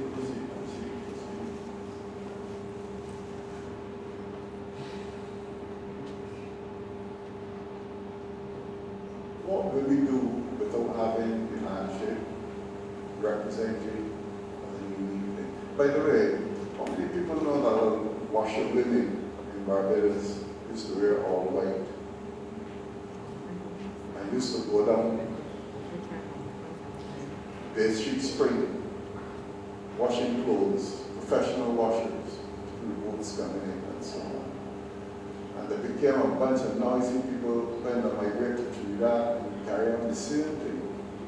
What will we do without having the landship representing the unique thing? By the way, how many people know that washer women in Barbados used to wear all white? I used to go down Bay Street Spring, washing clothes, professional washers, through boats coming in and so on. And there became a bunch of noisy people when I migrated to Trinidad and carry on the same thing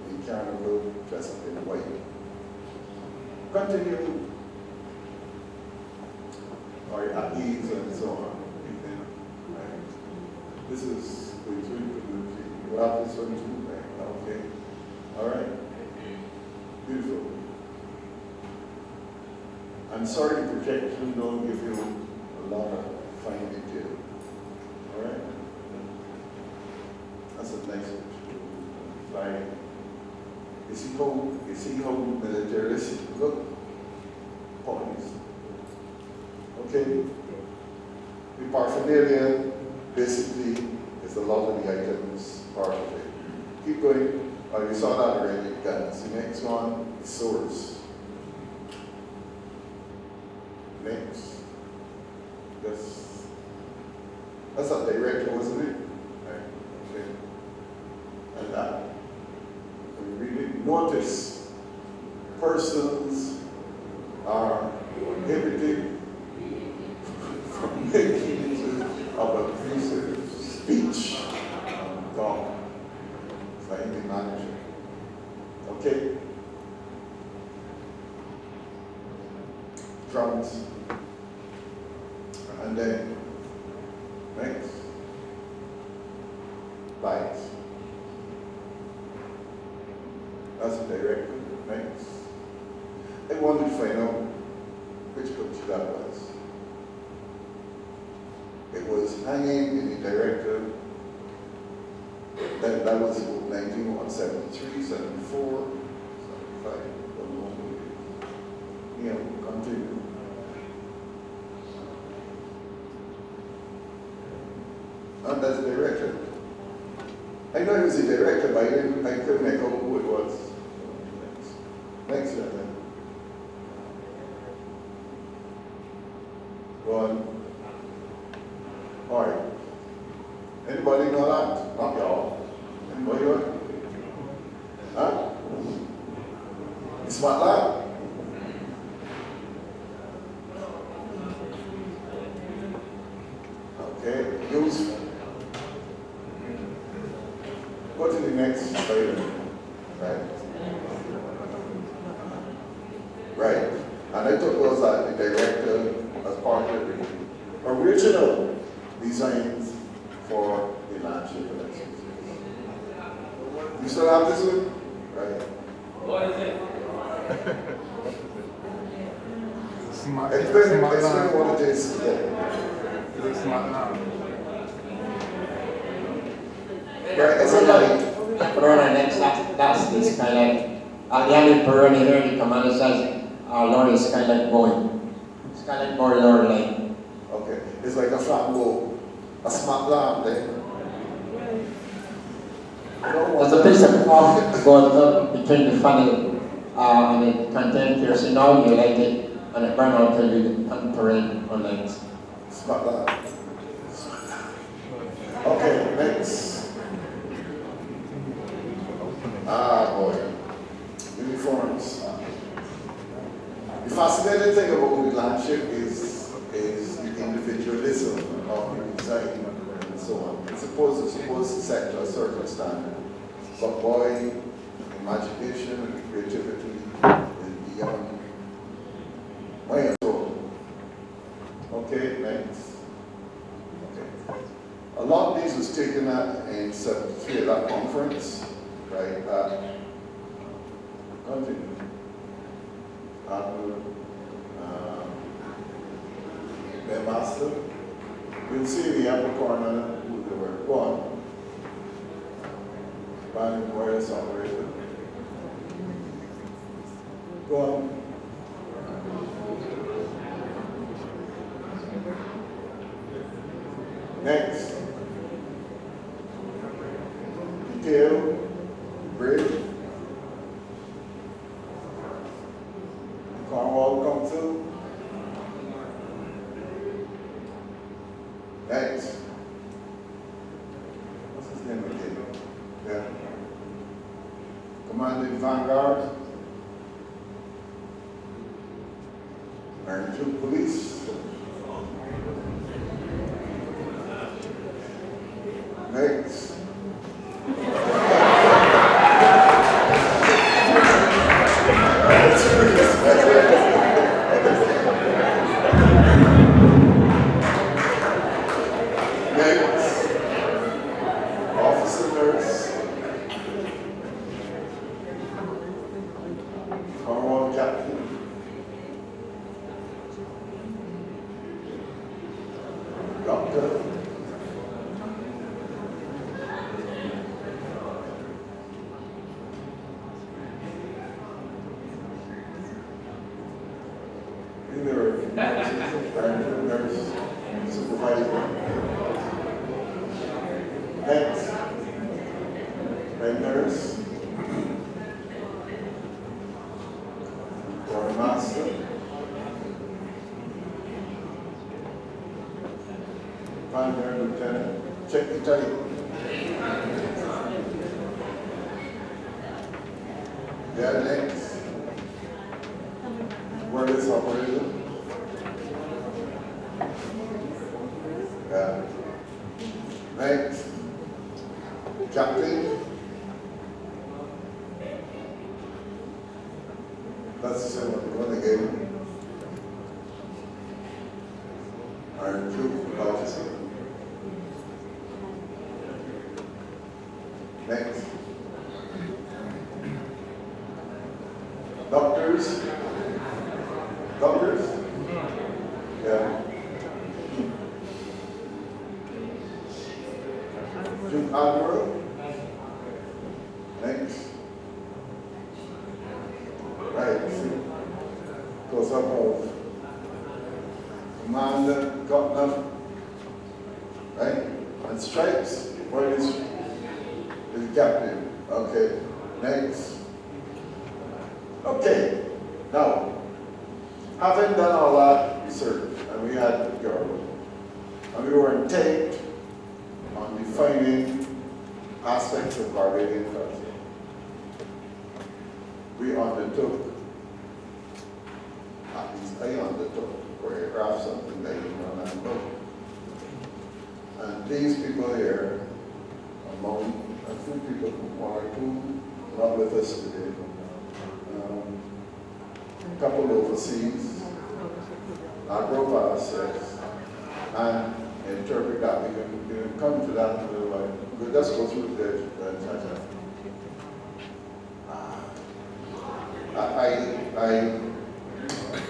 in carnival dressed up in white. Continue, or at ease and so on. Right. This is going to be, you have this one too, right? Okay. All right. Beautiful. I'm sorry the projection don't give you a lot of fine detail. All right? That's a nice picture. Like, you see how militaristic look? Points. Okay? The paraphernalia basically is a lot of the items part of it. Keep going. Oh, you saw that already, guns. The next one is swords. Next. That's a director, wasn't it? Right. Okay. And that. We really notice persons are prohibited from making use of abusive speech and talk for any manager. Okay? Drums. And then, next. Lights. That's the director. Next. I wanted to find out which picture that was. It was hanging in the director. That was 1973, 74, 75, don't know. Yeah, continue. And that's the director. I know he was the director, but I couldn't make out who it was. Next one. Go on. All right. Anybody know that? Not y'all. Anybody know it? Huh? It's what that? Okay. Use. Go to the next slide. Right. Right. And I took those as the director as part of the original designs for the landship elections. You still have this one? Right. What is it? Explain what it is. It's smart now. Right, it's a light. Corona next, that's the skylight. At the end of Corona here, the commander says, Lord, the skylight going. Skylight going, Lord, like. Okay, it's like a flambeau, a smart lamp there. There's a piece of cloth goes up between the funnel and it contains kerosene oil, you light it, and it burns out till you can parade on lights. Smart lamp. Okay, next. Ah, boy. Uniforms. The fascinating thing about the landship is the individualism of the design and so on. It's supposed to set to a certain standard. But boy, imagination and creativity Okay, next. Okay. A lot of these was taken in 73 at that conference, right? Continue. Their master. We'll see in the upper corner who they were. Go on. Band wireless operator. Go on. Next. Detail. Bridge. Cornwall come through. Next. What's his name again? Yeah. Commanding Vanguard. Iron Troop Police. Next.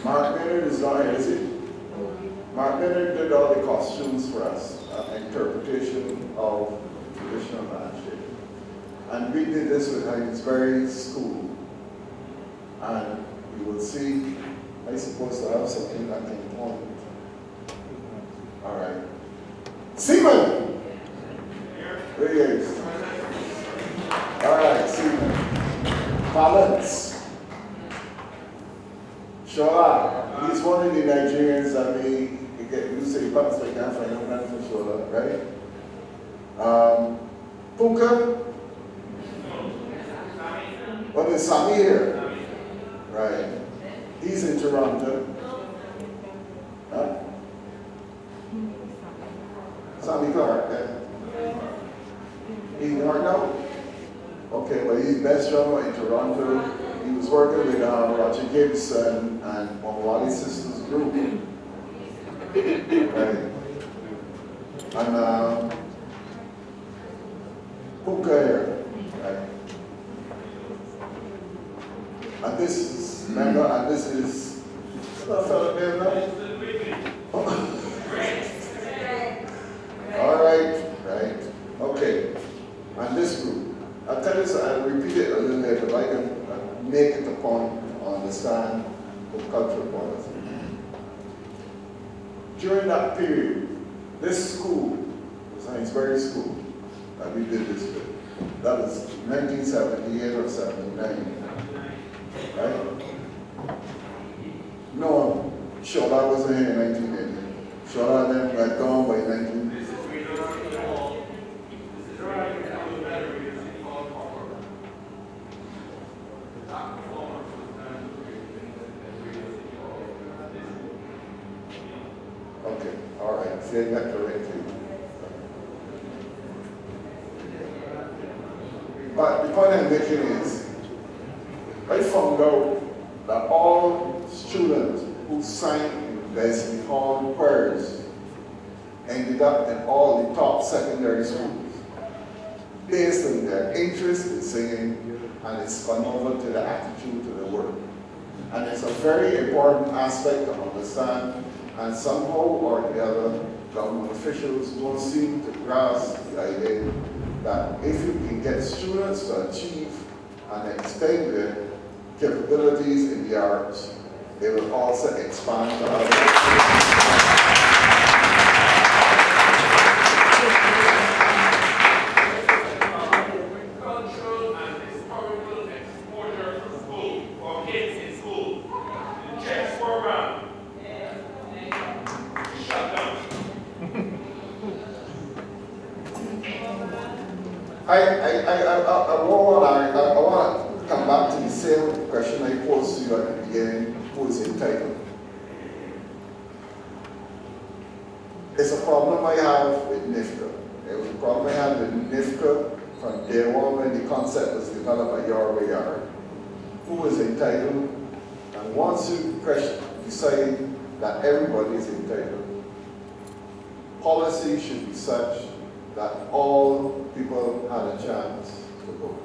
Mark Maynard is not here, is he? Mark Maynard did all the costumes for us, interpretation of traditional landship. And we did this with Hainesbury School. And you will see, I suppose to have something that can point. All right. Seaman! There he is. All right, Seaman. Balance. Shola, he's one of the Nigerians that we get used to the pants like that for a young man for Shola, right? Puka? What is Sami here? Right. He's in Toronto. Huh? Sammy Clark, yeah. He's in now? Okay, well, he's best drummer in Toronto. He was working with Roger Gibbs and Mottley Sisters group. Right? And hookah here, right? And this is, remember, and this is, what's that fellow name now? All right, right, okay. And this group, I'll tell you something, I'll repeat it a little bit if I can make it a point to understand the cultural policy. During that period, this school, the Sainsbury School, that we did this with, that was 1978 or 79, right? No, Shola wasn't here in 1980. Shola and them got gone by 1980. Okay, all right, saying that correctly. But the point I'm making is, I found out that all students who signed in Leslie Hall Pairs ended up in all the top secondary schools based on their interest in singing, and it's gone over to the attitude to the work. And it's a very important aspect to understand, and somehow or the other, government officials don't seem to grasp the idea that if you can get students to achieve and extend their capabilities in the arts, they will also expand to other. Cultural and historical exposure to school for kids in school. The chess program. Shut down. I want to come back to the same question I posed to you at the beginning, who is entitled. It's a problem I have with NIFCA. It was a problem I had with NIFCA from day one when the concept was developed at Your Way Yard. Who is entitled? And once you decide that everybody is entitled, policy should be such that all people had a chance to vote.